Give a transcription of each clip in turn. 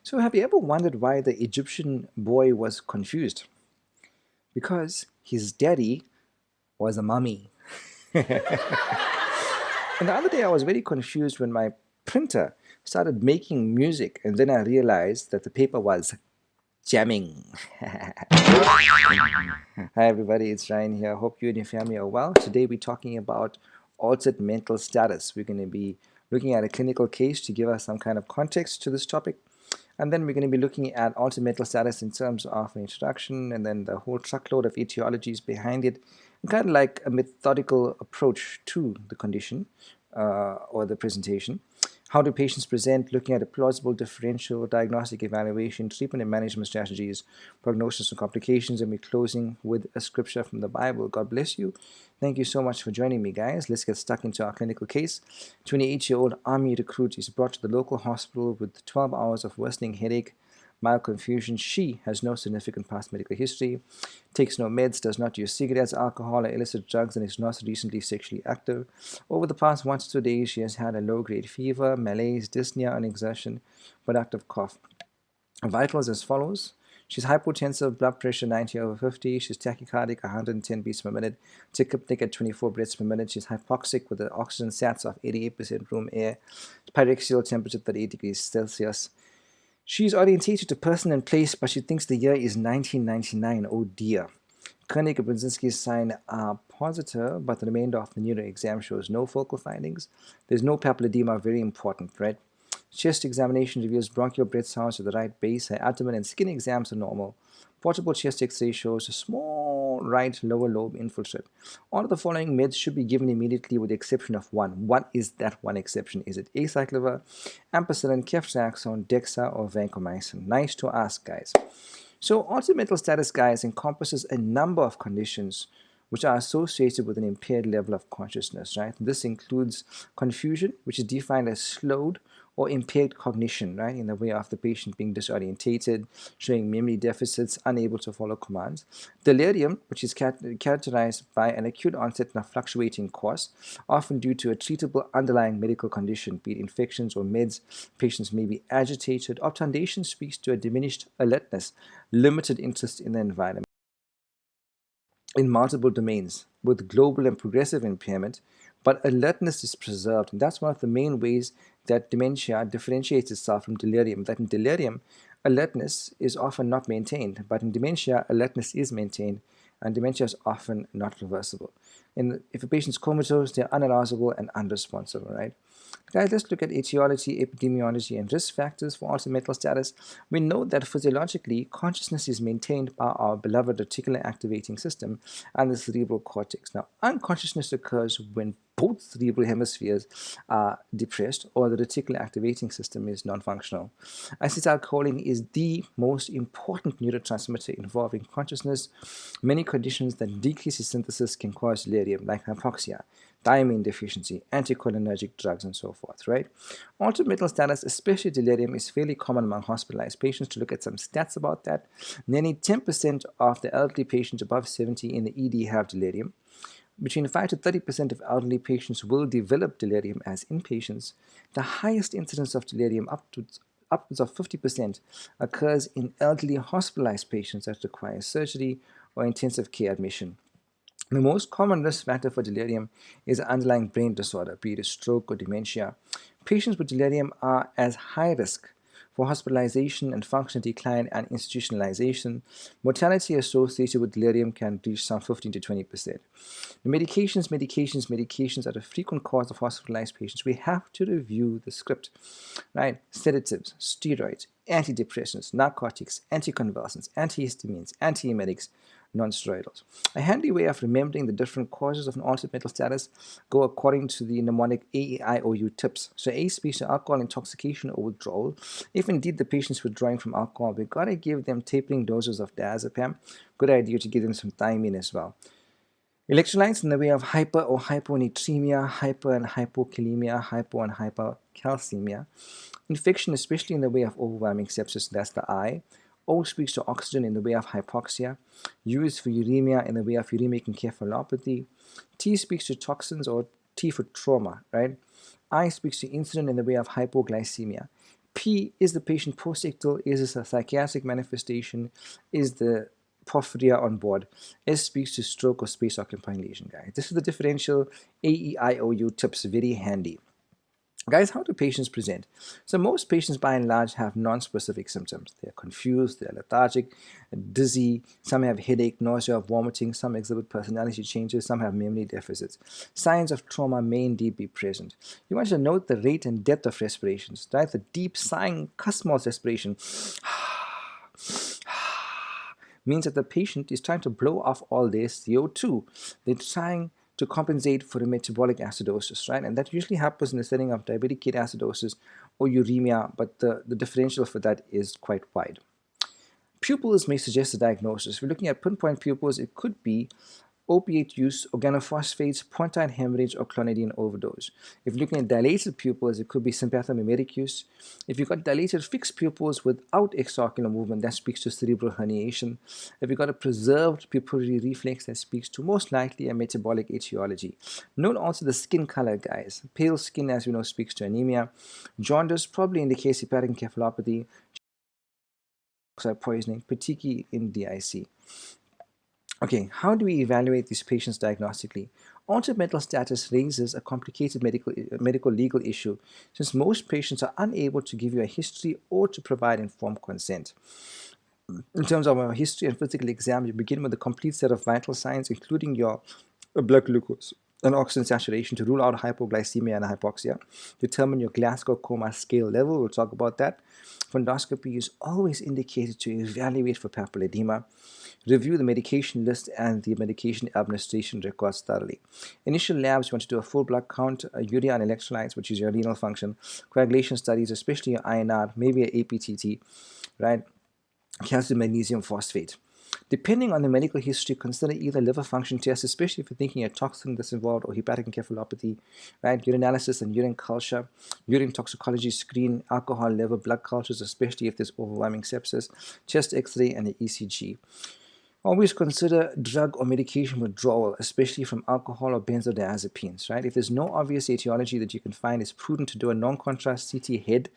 So have you ever wondered why the Egyptian boy was confused? Because his daddy was a mummy. And the other day I was very confused when my printer started making music, and then I realized that the paper was jamming. Hi everybody, it's Ryan here. Hope you and your family are well. Today we're talking about altered mental status. We're going to be looking at a clinical case to give us some kind of context to this topic. And then we're going to be looking at altered mental status in terms of an introduction and then the whole truckload of etiologies behind it, and kind of like a methodical approach to the condition or the presentation. How do patients present? Looking at a plausible differential, diagnostic evaluation, treatment and management strategies, prognosis and complications, and we're closing with a scripture from the Bible. God bless you. Thank you so much for joining me, guys. Let's get stuck into our clinical case. 28-year-old Army recruit is brought to the local hospital with 12 hours of worsening headache, mild confusion. She has no significant past medical history, takes no meds, does not use cigarettes, alcohol, or illicit drugs, and is not recently sexually active. Over the past 1 to 2 days, she has had a low-grade fever, malaise, dyspnea, and exertion, productive cough. Vitals as follows. She's hypotensive, blood pressure 90/50. She's tachycardic, 110 beats per minute. Tachypneic at 24 breaths per minute. She's hypoxic with an oxygen sats of 88% room air. Pyrexial temperature 38 degrees Celsius. She's orientated to person and place, but she thinks the year is 1999. Oh dear. Koenig and Brzezinski's sign are positive, but the remainder of the neuro exam shows no focal findings. There's no papilledema, very important, right? Chest examination reveals bronchial breath sounds to the right base. Her abdomen and skin exams are normal. Portable chest x-ray shows a small right lower lobe infiltrate. All of the following meds should be given immediately with the exception of one. What is that one exception? Is it acyclovir, ampicillin, ceftriaxone, dexa, or vancomycin? Nice to ask, guys. So altered mental status, guys, encompasses a number of conditions which are associated with an impaired level of consciousness, right? This includes confusion, which is defined as slowed or impaired cognition, right, in the way of the patient being disorientated, showing memory deficits, unable to follow commands. Delirium, which is characterized by an acute onset and a fluctuating course, often due to a treatable underlying medical condition, be it infections or meds. Patients may be agitated. Obtundation speaks to a diminished alertness, limited interest in the environment in multiple domains with global and progressive impairment, but alertness is preserved. And that's one of the main ways that dementia differentiates itself from delirium. That in delirium, alertness is often not maintained, but in dementia, alertness is maintained, and dementia is often not reversible. And if a patient's comatose, they're unarousable and unresponsive, right? Guys, let's look at etiology, epidemiology, and risk factors for altered mental status. We know that physiologically, consciousness is maintained by our beloved reticular activating system and the cerebral cortex. Now, unconsciousness occurs when both cerebral hemispheres are depressed or the reticular activating system is non-functional. Acetylcholine is the most important neurotransmitter involving consciousness. Many conditions that decrease its synthesis can cause delirium, like hypoxia, thiamine deficiency, anticholinergic drugs, and so forth, right? Altered mental status, especially delirium, is fairly common among hospitalized patients. To look at some stats about that, nearly 10% of the elderly patients above 70 in the ED have delirium. Between 5 to 30% of elderly patients will develop delirium as inpatients. The highest incidence of delirium, upwards of 50%, occurs in elderly hospitalized patients that require surgery or intensive care admission. The most common risk factor for delirium is an underlying brain disorder, be it a stroke or dementia. Patients with delirium are at high risk for hospitalization and functional decline and institutionalization. Mortality associated with delirium can reach some 15 to 20%. The medications are a frequent cause of hospitalized patients. We have to review the script, right? Sedatives, steroids, antidepressants, narcotics, anticonvulsants, antihistamines, antiemetics, non-steroidals. A handy way of remembering the different causes of an altered mental status go according to the mnemonic AEIOU tips. So A speaks to alcohol intoxication or withdrawal. If indeed the patient's withdrawing from alcohol, we've got to give them tapering doses of diazepam. Good idea to give them some thiamine as well. Electrolytes in the way of hyper or hyponatremia, hyper and hypokalemia, hypo and hypercalcemia. Infection, especially in the way of overwhelming sepsis, that's the I. O speaks to oxygen in the way of hypoxia. U is for uremia in the way of uremic encephalopathy. T speaks to toxins, or T for trauma, right? I speaks to insulin in the way of hypoglycemia. P, is the patient post-ictal? Is this a psychiatric manifestation? Is the porphyria on board? S speaks to stroke or space-occupying lesion, guys. This is the differential AEIOU tips, very handy. Guys, how do patients present? So most patients by and large have non-specific symptoms. They're confused, they're lethargic, dizzy, some have headache, nausea, vomiting, some exhibit personality changes, some have memory deficits. Signs of trauma may indeed be present. You want to note the rate and depth of respirations, right? The deep sighing, Kussmaul's respiration means that the patient is trying to blow off all their CO2. They're trying to compensate for the metabolic acidosis, right? And that usually happens in the setting of diabetic ketoacidosis or uremia, but the differential for that is quite wide. Pupils may suggest a diagnosis. If we're looking at pinpoint pupils, it could be opiate use, organophosphates, pontine hemorrhage, or clonidine overdose. If you're looking at dilated pupils, it could be sympathomimetic use. If you've got dilated fixed pupils without extraocular movement, that speaks to cerebral herniation. If you've got a preserved pupillary reflex, that speaks to most likely a metabolic etiology. Note also the skin color, guys. Pale skin, as we know, speaks to anemia. Jaundice probably indicates hepatic encephalopathy, poisoning, particularly in DIC. Okay, how do we evaluate these patients diagnostically? Altered mental status raises a complicated medical legal issue, since most patients are unable to give you a history or to provide informed consent. In terms of our history and physical exam, you begin with a complete set of vital signs, including your blood glucose and oxygen saturation, to rule out hypoglycemia and hypoxia. Determine your Glasgow coma scale level. We'll talk about that. Fundoscopy is always indicated to evaluate for papilledema. Review the medication list and the medication administration records thoroughly. Initial labs, you want to do a full blood count, urea and electrolytes, which is your renal function, coagulation studies, especially your INR, maybe an APTT, right? Calcium, magnesium, phosphate. Depending on the medical history, consider either liver function tests, especially if you're thinking a toxin that's involved, or hepatic encephalopathy, right? Urinalysis and urine culture, urine toxicology screen, alcohol level, blood cultures, especially if there's overwhelming sepsis, chest x-ray, and the ECG. Always consider drug or medication withdrawal, especially from alcohol or benzodiazepines, right? If there's no obvious etiology that you can find, it's prudent to do a non-contrast CT head.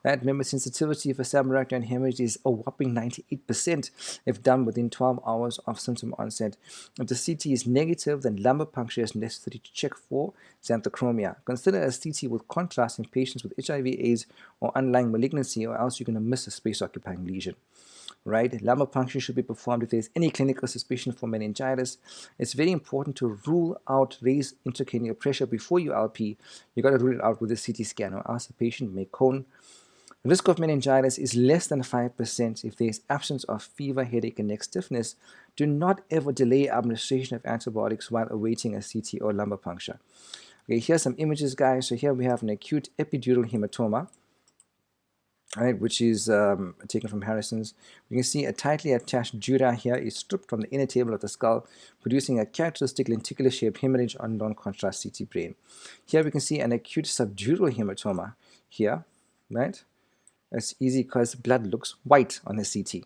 Right? Remember, sensitivity for subarachnoid hemorrhage is a whopping 98% if done within 12 hours of symptom onset. If the CT is negative, then lumbar puncture is necessary to check for xanthochromia. Consider a CT with contrast in patients with HIV/AIDS or underlying malignancy, or else you're going to miss a space-occupying lesion. Right? Lumbar puncture should be performed if there's any clinical suspicion for meningitis. It's very important to rule out raised intracranial pressure before you LP. You got to rule it out with a CT scan, or else the patient may cone. Risk of meningitis is less than 5% if there is absence of fever, headache, and neck stiffness. Do not ever delay administration of antibiotics while awaiting a CT or lumbar puncture. Okay, here's some images, guys. So here we have an acute epidural hematoma, right, which is taken from Harrison's. We can see a tightly attached dura here is stripped from the inner table of the skull, producing a characteristic lenticular-shaped hemorrhage on non-contrast CT brain. Here we can see an acute subdural hematoma here, right? It's easy because blood looks white on the CT.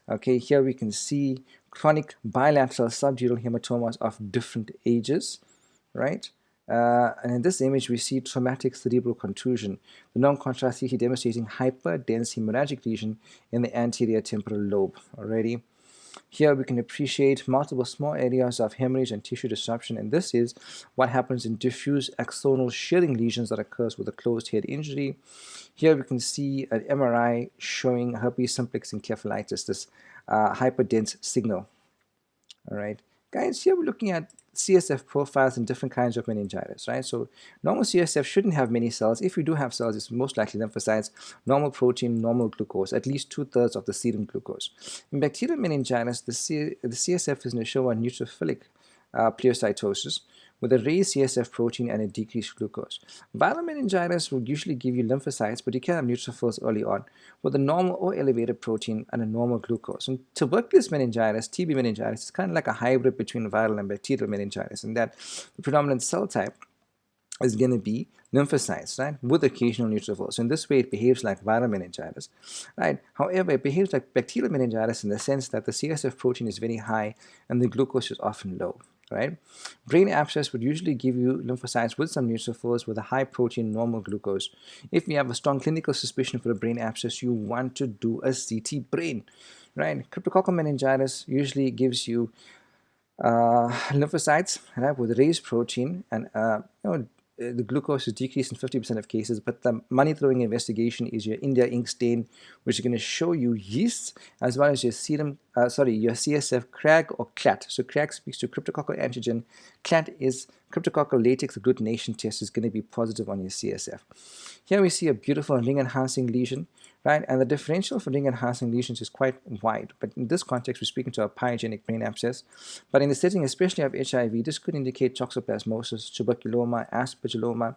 Okay, here we can see chronic bilateral subdural hematomas of different ages, right? And in this image, we see traumatic cerebral contusion, the non-contrast CT demonstrating hyperdense hemorrhagic lesion in the anterior temporal lobe. Already, here we can appreciate multiple small areas of hemorrhage and tissue disruption, and this is what happens in diffuse axonal shearing lesions that occurs with a closed head injury. Here we can see an MRI showing herpes simplex encephalitis, this hyperdense signal. All right, guys, here we're looking at CSF profiles in different kinds of meningitis, right? So normal CSF shouldn't have many cells. If you do have cells, it's most likely lymphocytes, normal protein, normal glucose, at least 2/3 of the serum glucose. In bacterial meningitis, the CSF is going to show a neutrophilic pleocytosis with a raised CSF protein and a decreased glucose. Viral meningitis will usually give you lymphocytes, but you can have neutrophils early on with a normal or elevated protein and a normal glucose. And tuberculous meningitis, TB meningitis, is kind of like a hybrid between viral and bacterial meningitis, in that the predominant cell type is going to be lymphocytes, right, with occasional neutrophils. So in this way, it behaves like viral meningitis, right? However, it behaves like bacterial meningitis in the sense that the CSF protein is very high and the glucose is often low. right? Brain abscess would usually give you lymphocytes with some neutrophils with a high protein normal glucose. If you have a strong clinical suspicion for a brain abscess, you want to do a CT brain, right? Cryptococcal meningitis usually gives you lymphocytes, right, with raised protein, and the glucose is decreased in 50% of cases, but the money throwing investigation is your India ink stain, which is going to show you yeasts as well as your your CSF CRAG or CLAT. So CRAG speaks to cryptococcal antigen. CLAT is cryptococcal latex agglutination test is going to be positive on your CSF. Here we see a beautiful ring enhancing lesion, right? And the differential for ring enhancing lesions is quite wide. But in this context, we're speaking to a pyogenic brain abscess. But in the setting, especially of HIV, this could indicate toxoplasmosis, tuberculoma, aspergilloma,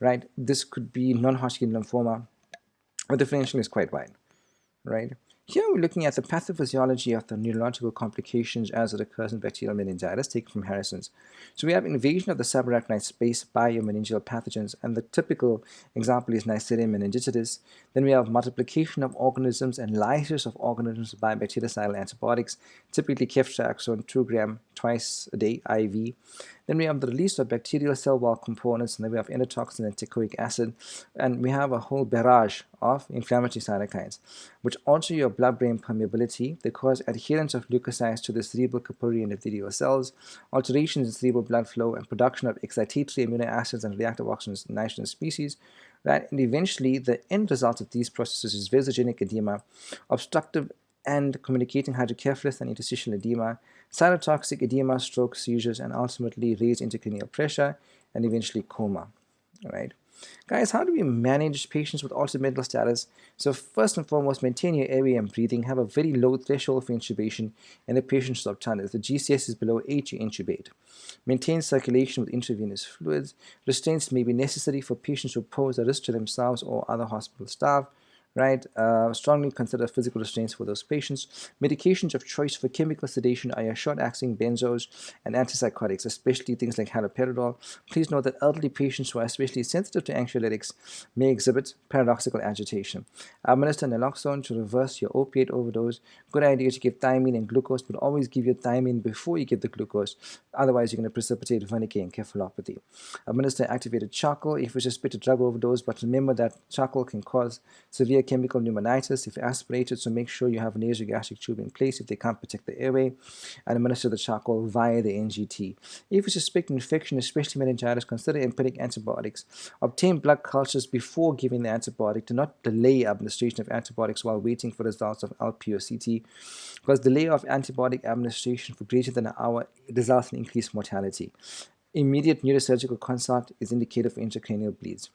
right? This could be non-Hodgkin lymphoma. The differential is quite wide, right? Here we're looking at the pathophysiology of the neurological complications as it occurs in bacterial meningitis, taken from Harrison's. So we have invasion of the subarachnoid space by your meningeal pathogens, and the typical example is Neisseria meningitis. Then we have multiplication of organisms and lysis of organisms by bactericidal antibiotics, typically ceftriaxone 2 gram twice a day IV. Then we have the release of bacterial cell wall components, and then we have endotoxin and teichoic acid, and we have a whole barrage of inflammatory cytokines, which alter your blood-brain permeability. They cause adherence of leukocytes to the cerebral capillary endothelial cells, alterations in cerebral blood flow, and production of excitatory amino acids and reactive oxygen nitrogen species. Right? And eventually, the end result of these processes is vasogenic edema, obstructive and communicating hydrocephalus and interstitial edema, cytotoxic edema, stroke, seizures, and ultimately raised intracranial pressure, and eventually coma. All right. Guys, how do we manage patients with altered mental status? So first and foremost, maintain your airway and breathing. Have a very low threshold for intubation, and the patient should obtain it. If the GCS is below 8, you intubate. Maintain circulation with intravenous fluids. Restraints may be necessary for patients who pose a risk to themselves or other hospital staff. Right? Strongly consider physical restraints for those patients. Medications of choice for chemical sedation are your short-acting benzos and antipsychotics, especially things like haloperidol. Please note that elderly patients who are especially sensitive to anxiolytics may exhibit paradoxical agitation. Administer naloxone to reverse your opiate overdose. Good idea to give thiamine and glucose, but always give your thiamine before you give the glucose. Otherwise, you're going to precipitate Wernicke encephalopathy. Administer activated charcoal if you suspect a drug overdose, but remember that charcoal can cause severe chemical pneumonitis if aspirated, so make sure you have a nasogastric tube in place if they can't protect the airway, and administer the charcoal via the NGT. If you suspect infection, especially meningitis, consider empiric antibiotics. Obtain blood cultures before giving the antibiotic. Do not delay administration of antibiotics while waiting for results of LP or CT, because delay of antibiotic administration for greater than an hour results in increased mortality. Immediate neurosurgical consult is indicated for intracranial bleeds.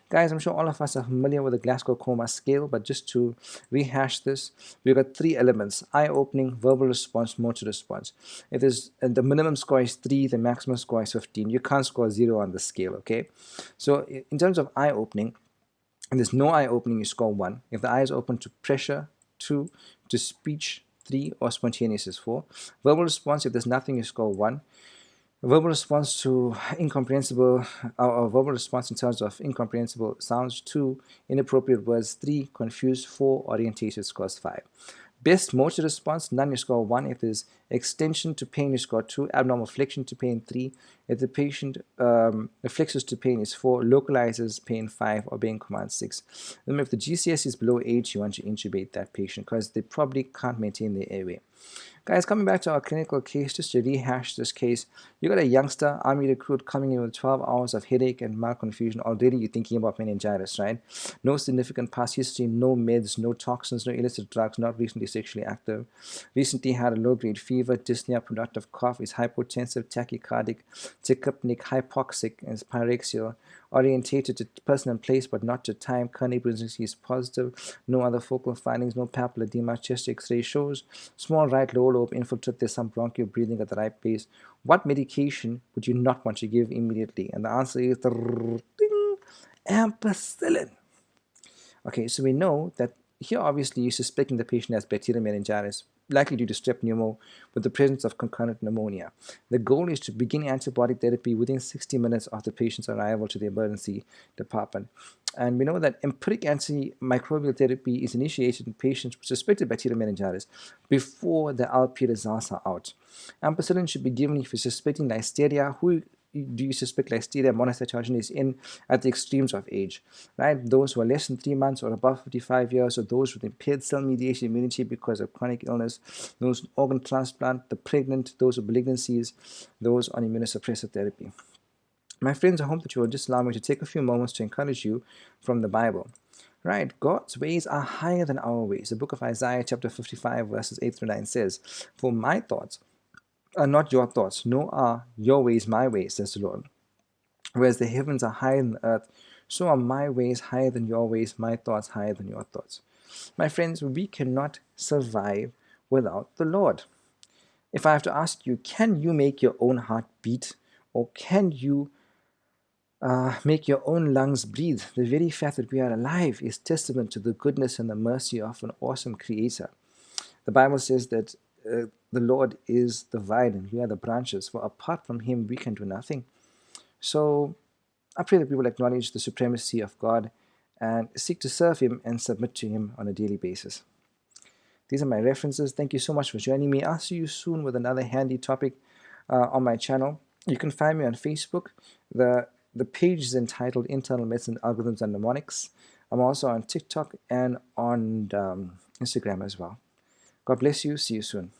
Guys, I'm sure all of us are familiar with the Glasgow coma scale, but just to rehash this, we've got 3 elements: eye-opening, verbal response, motor response. If there's the minimum score is 3, the maximum score is 15. You can't score 0 on the scale, okay? So in terms of eye-opening, if there's no eye-opening, you score 1. If the eye is open to pressure, 2, to speech, 3, or spontaneous is 4. Verbal response, if there's nothing, you score 1. Verbal response to incomprehensible, or verbal response in terms of incomprehensible sounds, 2, inappropriate words, 3, confused, 4, orientated, scores 5. Best motor response, none, you score 1. If there's extension to pain, you score 2. Abnormal flexion to pain, 3. If the patient flexes to pain is 4. Localizes pain, 5. Obeying command, 6. Remember, if the GCS is below 8, you want to intubate that patient because they probably can't maintain their airway. Guys, coming back to our clinical case, just to rehash this case, you got a youngster, army recruit coming in with 12 hours of headache and mild confusion. Already you're thinking about meningitis, right? No significant past history, no meds, no toxins, no illicit drugs, not recently sexually active. Recently had a low-grade fever, dyspnea, productive cough, is hypotensive, tachycardic, tachypneic, hypoxic, and is pyrexial. Orientated to person and place but not to time. Cardiac pregnancy is positive. No other focal findings. No papillary edema. Chest X-ray shows small right lower lobe infiltrate. There's some bronchial breathing at the right pace. What medication would you not want to give immediately? And the answer is ampicillin. Okay, so we know that here obviously you're suspecting the patient has bacterial meningitis. likely due to strep pneumo with the presence of concurrent pneumonia. The goal is to begin antibiotic therapy within 60 minutes of the patient's arrival to the emergency department. And we know that empiric antimicrobial therapy is initiated in patients with suspected bacterial meningitis before the LP results are out. Ampicillin should be given if you're suspecting listeria. Who do you suspect Listeria monocytogenes in at the extremes of age, right? Those who are less than 3 months or above 55 years, or those with impaired cell-mediated immunity because of chronic illness, those with organ transplant, the pregnant, those with malignancies, those on immunosuppressive therapy. My friends, I hope that you will just allow me to take a few moments to encourage you from the Bible. Right, God's ways are higher than our ways. The book of Isaiah chapter 55 verses 8 through 9 says, "For my thoughts are not your thoughts, nor are your ways my ways, says the Lord. Whereas the heavens are higher than the earth, so are my ways higher than your ways, my thoughts higher than your thoughts." My friends, we cannot survive without the Lord. If I have to ask you, can you make your own heart beat? Or can you make your own lungs breathe? The very fact that we are alive is testament to the goodness and the mercy of an awesome Creator. The Bible says that the Lord is the vine and we are the branches, for apart from Him we can do nothing. So I pray that we will acknowledge the supremacy of God and seek to serve Him and submit to Him on a daily basis. These are my references. Thank you so much for joining me. I'll see you soon with another handy topic on my channel. You can find me on Facebook. The page is entitled Internal Medicine Algorithms and Mnemonics. I'm also on TikTok and on Instagram as well. God bless you. See you soon.